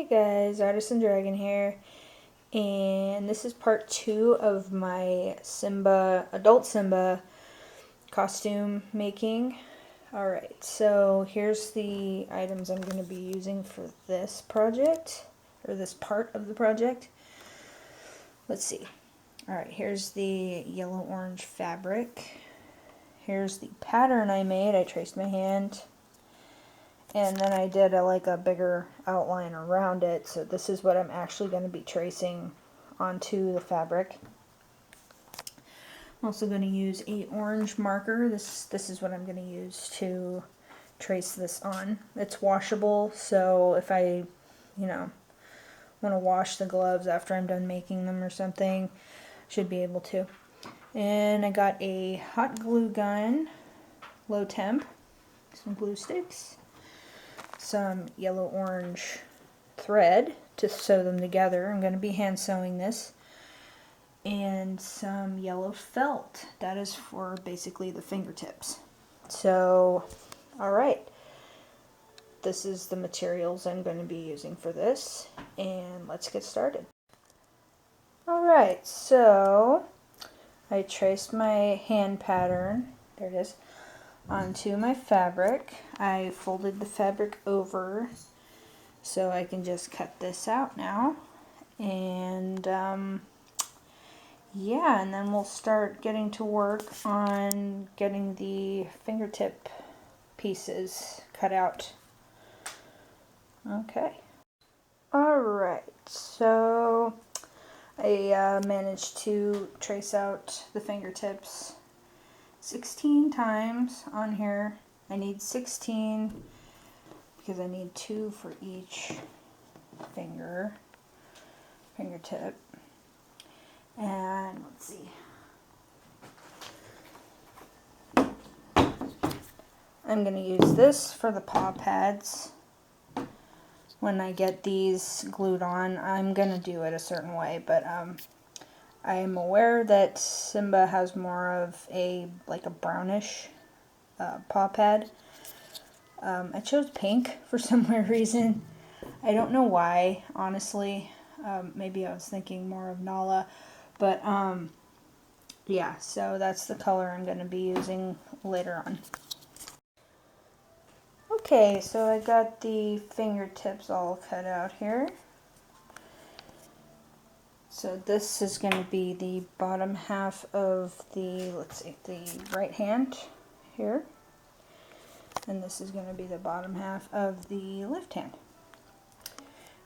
Hey guys, Artisan Dragon here, and this is part 2 of my adult Simba costume making. Alright, so here's the items I'm going to be using for this project, or this part of the project. Let's see. Alright, here's the yellow-orange fabric. Here's the pattern I made. I traced my hand. And then I did a bigger outline around it, so this is what I'm actually going to be tracing onto the fabric. I'm also going to use a orange marker. This is what I'm going to use to trace this on. It's washable, so if I, want to wash the gloves after I'm done making them or something, should be able to. And I got a hot glue gun, low temp, some glue sticks, some yellow-orange thread to sew them together. I'm going to be hand sewing this. And some yellow felt. That is for basically the fingertips. So, alright. This is the materials I'm going to be using for this. And let's get started. Alright, so I traced my hand pattern. There it is. Onto my fabric. I folded the fabric over so I can just cut this out now, and yeah, and then we'll start getting to work on getting the fingertip pieces cut out. Okay. Alright, so I managed to trace out the fingertips 16 times on here. I need 16 because I need 2 for each fingertip. And let's see. I'm going to use this for the paw pads. When I get these glued on, I'm going to do it a certain way, but I am aware that Simba has more of a brownish paw pad. I chose pink for some weird reason. I don't know why, honestly. Maybe I was thinking more of Nala, but yeah, so that's the color I'm going to be using later on. Okay, so I got the fingertips all cut out here. So this is going to be the bottom half of the, the right hand here. And this is going to be the bottom half of the left hand.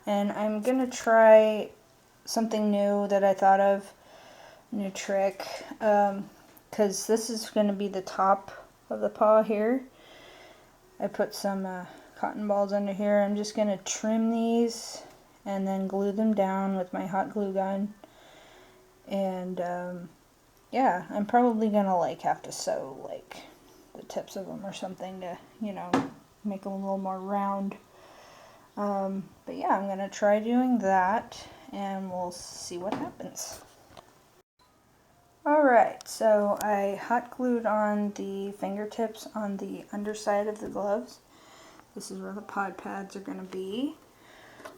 And I'm going to try something new that I thought of, new trick, because this is going to be the top of the paw here. I put some cotton balls under here. I'm just going to trim these and then glue them down with my hot glue gun. And yeah, I'm probably going to have to sew the tips of them or something to, make them a little more round. But yeah, I'm going to try doing that and we'll see what happens. Alright, so I hot glued on the fingertips on the underside of the gloves. This is where the pod pads are going to be.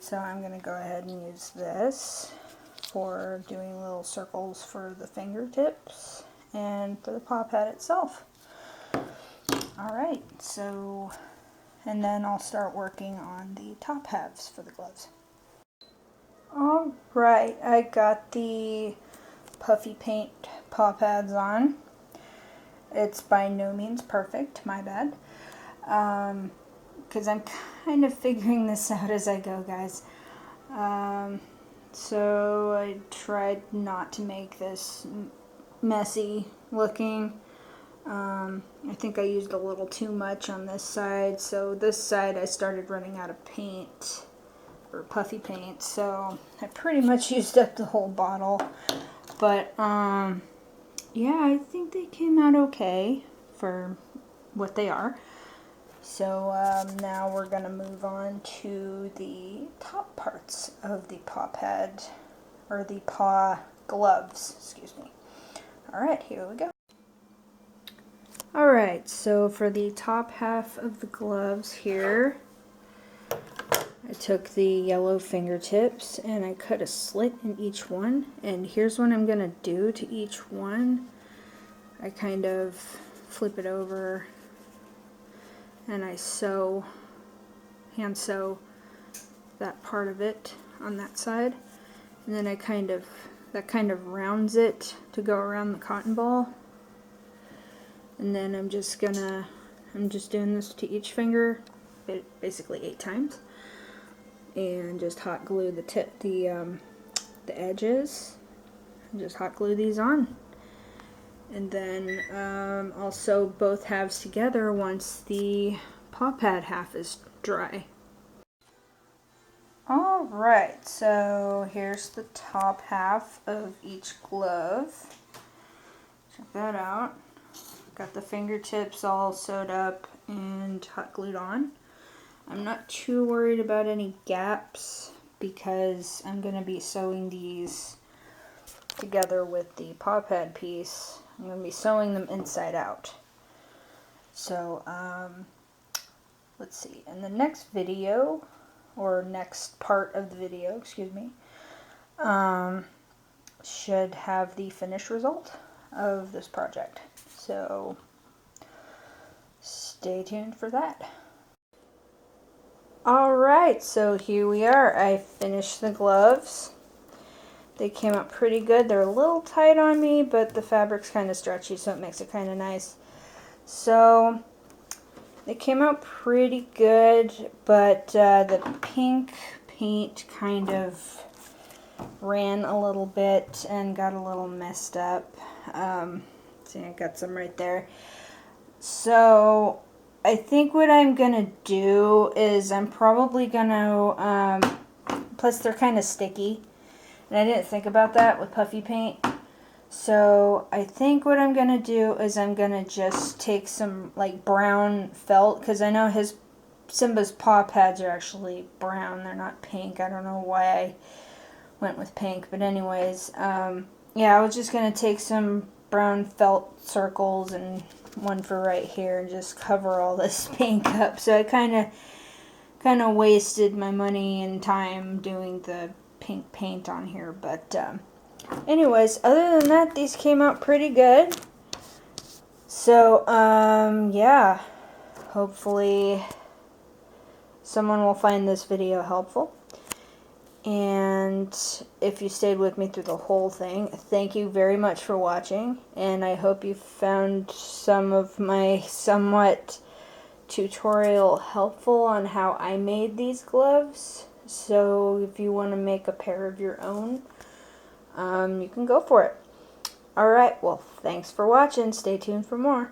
So I'm going to go ahead and use this for doing little circles for the fingertips and for the paw pad itself. Alright, so, and then I'll start working on the top halves for the gloves. Alright, I got the puffy paint paw pads on. It's by no means perfect, my bad. Because I'm kind of figuring this out as I go, guys. So I tried not to make this messy looking. I think I used a little too much on this side, so this side I started running out of paint, or puffy paint, so I pretty much used up the whole bottle. But yeah, I think they came out okay for what they are. So now we're going to move on to the top parts of the paw pad, or the paw gloves, excuse me. Alright, here we go. Alright, so for the top half of the gloves here, I took the yellow fingertips and I cut a slit in each one, and here's what I'm going to do to each one. I kind of flip it over and I hand sew that part of it on that side, and then that kind of rounds it to go around the cotton ball. And then I'm just doing this to each finger, basically 8 times, and just hot glue the edges, and just hot glue these on. And then I'll sew both halves together once the paw pad half is dry. Alright, so here's the top half of each glove. Check that out. Got the fingertips all sewed up and hot glued on. I'm not too worried about any gaps because I'm going to be sewing these together with the paw pad piece. I'm going to be sewing them inside out. So, let's see. In the next video, or next part of the video, excuse me, should have the finished result of this project. So, stay tuned for that. Alright, so here we are. I finished the gloves. They came out pretty good. They're a little tight on me, but the fabric's kind of stretchy, so it makes it kind of nice. So, they came out pretty good, but the pink paint kind of ran a little bit and got a little messed up. See, I got some right there. So, I think what I'm gonna do is I'm probably gonna, plus they're kind of sticky, and I didn't think about that with puffy paint. So I think what I'm gonna do is I'm gonna just take some like brown felt, because I know Simba's paw pads are actually brown, they're not pink. I don't know why I went with pink, but anyways, yeah, I was just gonna take some brown felt circles and one for right here and just cover all this pink up. So I kind of wasted my money and time doing the pink paint on here, but anyways, other than that, these came out pretty good. So yeah, hopefully someone will find this video helpful. And if you stayed with me through the whole thing, thank you very much for watching, and I hope you found some of my somewhat tutorial helpful on how I made these gloves. So if you want to make a pair of your own, you can go for it. Alright, well, thanks for watching. Stay tuned for more.